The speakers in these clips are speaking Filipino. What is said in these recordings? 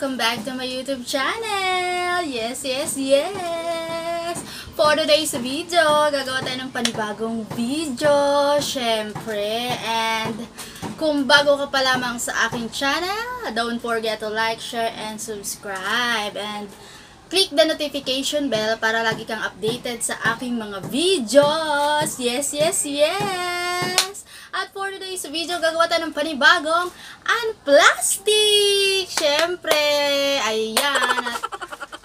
welcome back to my YouTube channel! Yes! For today's video, gagawa tayo ng panibagong video, syempre. And kung bago ka pa lamang sa aking channel, don't forget to like, share, and subscribe. And click the notification bell para lagi kang updated sa aking mga videos. Yes! At for today's video, gagawa tayo ng panibagong unplastic! Syempre! Ayan!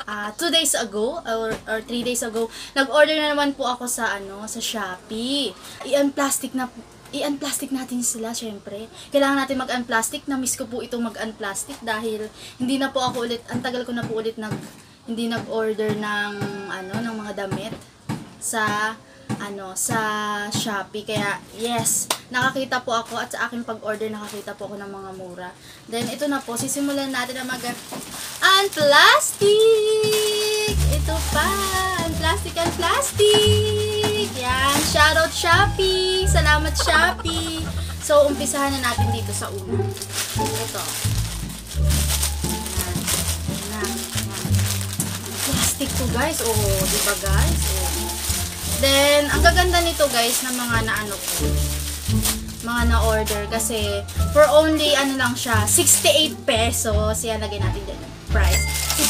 At 2 days ago, or 3 days ago, nag-order na naman po ako sa Shopee. I-unplastic natin sila, syempre. Kailangan natin mag-unplastic. Na-miss ko po itong mag-unplastic dahil hindi na po ako ulit, ang tagal ko na po ulit hindi nag-order ng mga damit sa Shopee. Kaya yes, nakakita po ako at sa aking pag-order nakakita po ako ng mga mura. Then ito na po, sisimulan natin na unplastic. Ito pa, unplastic. Yan, shoutout Shopee. Salamat Shopee. So umpisahan na natin dito sa una. Ito. Yan. Plastic to guys. Oh, di ba guys? Oh. Then, ang gaganda nito guys na mga mga na-order kasi for only lang siya, 68 pesos. Yan, lagay natin din ang price.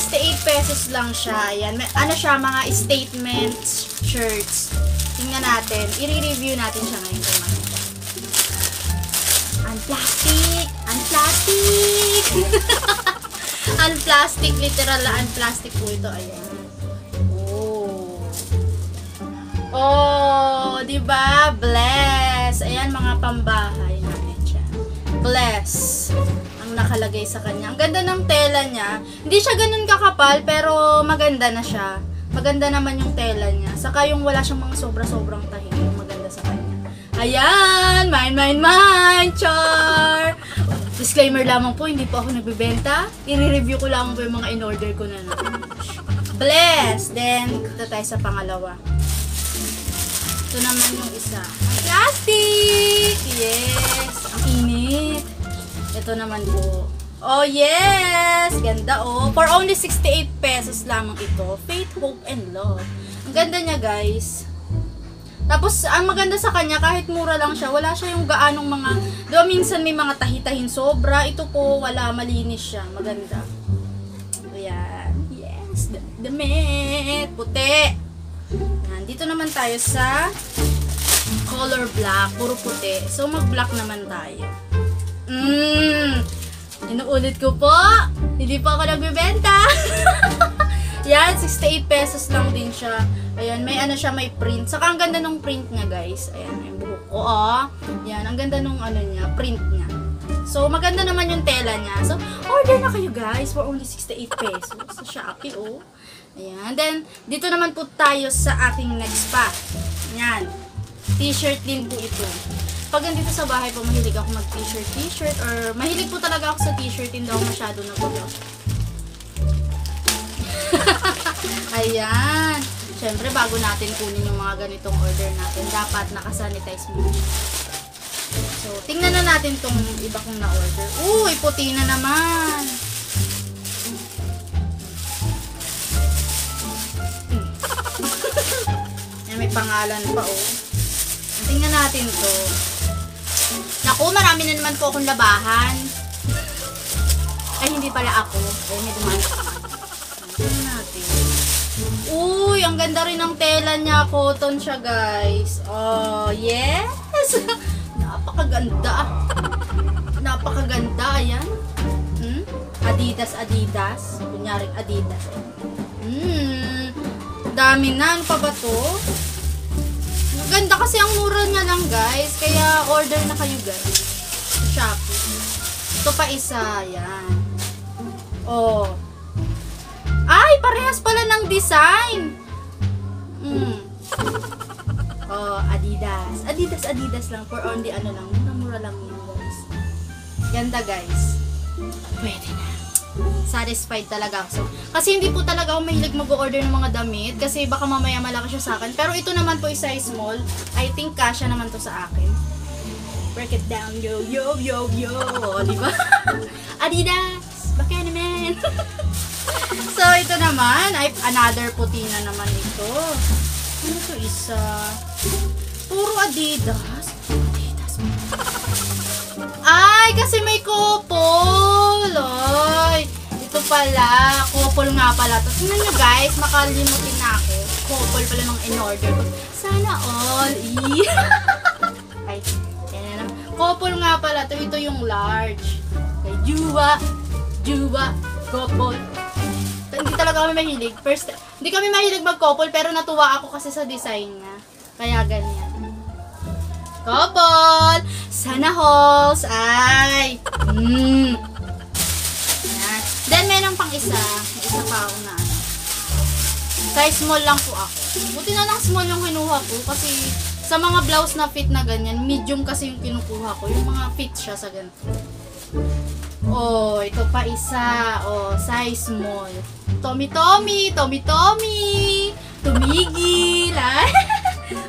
68 pesos lang siya. Yan, siya, mga statement shirts. Tingnan natin. I-review natin siya ngayon kung ano. Unplastic! Unplastic, literal na unplastic po ito. Ayan. Oh, 'di ba? Bless. Ayan, mga pambahay natin siya. Bless. Ang nakalagay sa kanya. Ang ganda ng tela niya. Hindi siya ganun kakapal, pero maganda na siya. Maganda naman yung tela niya. Saka yung wala siyang mga sobra-sobrang tahi, yung maganda sa kanya. Ayan, mine, char. Disclaimer lamang po, hindi po ako nagbebenta. I-review ko lang po yung mga in-order ko na. Bless. Then, ito tayo sa pangalawa. Ito naman yung isa. Plastic! Yes! Ang init. Ito naman po. Oh, yes! Ganda, oh. For only 68 pesos lamang ito. Faith, Hope, and Love. Ang ganda niya, guys. Tapos, ang maganda sa kanya, kahit mura lang siya, wala siya yung gaanong mga, diba minsan may mga tahi-tahin sobra. Ito po, wala. Malinis siya. Maganda. Ayan. Yes! Damit! Puti! Dito naman tayo sa color black, puro puti. So, mag-black naman tayo. Inuulit ko po. Hindi pa ako nagbibenta. Yan, 68 pesos lang din siya. Ayan, may siya, may print. Saka ang ganda ng print niya, guys. Ayan, may buhok. Oo. Yan, ang ganda nung niya, print niya. So, maganda naman yung tela niya. So, order na kayo, guys, for only 68 pesos sa Shopee, oh. Ayan. Then, dito naman po tayo sa aking next pa. Ayan. T-shirt din po ito. Pag nandito sa bahay po, mahilig ako mag-t-shirt, or mahilig po talaga ako sa t-shirt, hindi ako masyado nag-vlog. Ayan. Siyempre, bago natin kunin yung mga ganitong order natin, dapat nakasanitize muna. So, tingnan na natin tong iba kong na-order. Uy, puti na naman. May pangalan pa, oh. Tingnan natin to. Naku, marami na naman po akong labahan. Ay, hindi pala ako. Ay, may dumaan. Tingnan natin. Uy, ang ganda rin ng tela niya. Cotton siya, guys. Oh, yes! Napakaganda. Napakaganda, ayan. Adidas. Kunyaring Adidas. Dami na. Ano pa ba to? Ganda kasi ang mura niya lang, guys. Kaya order na kayo, guys. Shopee. Ito pa isa. Yan. Oh. Ay, parehas pala ng design. Oh, Adidas. Adidas lang. For only lang. Mura lang yun, guys. Ganda, guys. Pwede na. Satisfied talaga ako. Kasi hindi po talaga ako mahilig mag-order ng mga damit kasi baka mamaya malaki siya sa akin. Pero ito naman po is size small. I think kasya naman to sa akin. Break it down, yo. O, diba? Adidas! Bakit naman? So, ito naman, ay another puti na naman ito. Ano to isa? Puro Adidas. Adidas. Ay, kasi may couple. Ay, ito pala. Couple nga pala. Tapos, tingnan nyo guys, makalimutin na ako. Couple pala ng in-order ko. Sana all. Ay, yan na lang. Couple nga pala. Ito yung large. Okay, Juwa, couple. Hindi talaga kami mahilig. Hindi kami mahilig mag-couple, pero natuwa ako kasi sa design niya. Kaya ganyan. Couple! Sana halls! Ay! Yan. Then, meron pang isa. May isa pa ako na ano. Size small lang po ako. Buti na lang small yung kinuha ko kasi sa mga blouse na fit na ganyan, medium kasi yung kinukuha ko. Yung mga fit siya sa ganito. Oh, ito pa isa. Oh, size small. Tommy. Tumigil. Ay.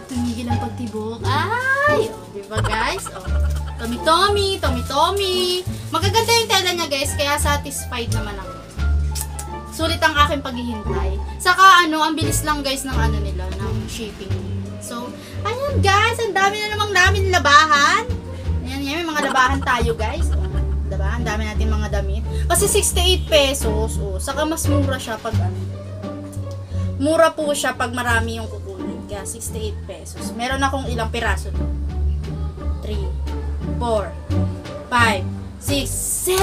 Tumigil ang pagtibok. Ay. Oh, diba guys? Oh. Tommy. Magaganda yung tela niya guys, kaya satisfied naman ako. Sulit ang aking paghihintay. Saka ang bilis lang guys ng nila, ng shipping. So, ayan guys, ang dami na namang namin labahan. Ayan, may mga labahan tayo guys. Oh. Diba? Ang dami natin mga damit. Kasi 68 pesos. Oh. Saka mas mura siya pag mura po siya pag marami yung kukunin. Kaya 68 pesos. Meron akong ilang piraso. 3, 4, 5, 6,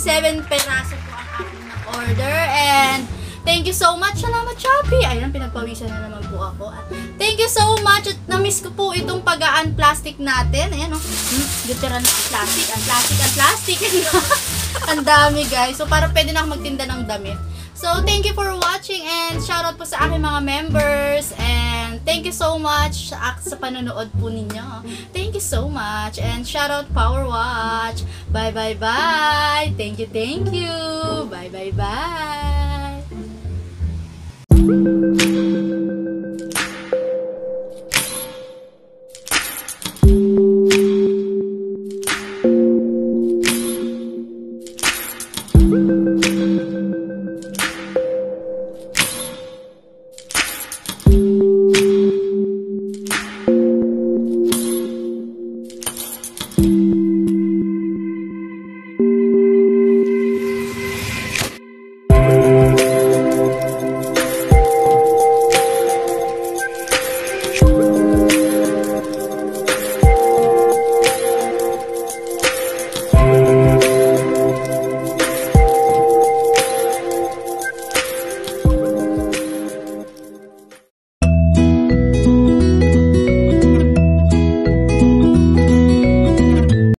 7 peraso po ang aking na-order. And thank you so much. Salamat Shopee. Ayun, pinagpawisan na naman po ako. Thank you so much. At na-miss ko po itong pag-unplastic natin. Ayan o. Literal na plastic. Ang dami guys. So para pwede na ako magtinda ng damit. So thank you for watching and shoutout po sa aking mga members. And thank you so much sa panonood po ninyo. Thank you so much. And shoutout Power Watch. Bye. Thank you. Bye.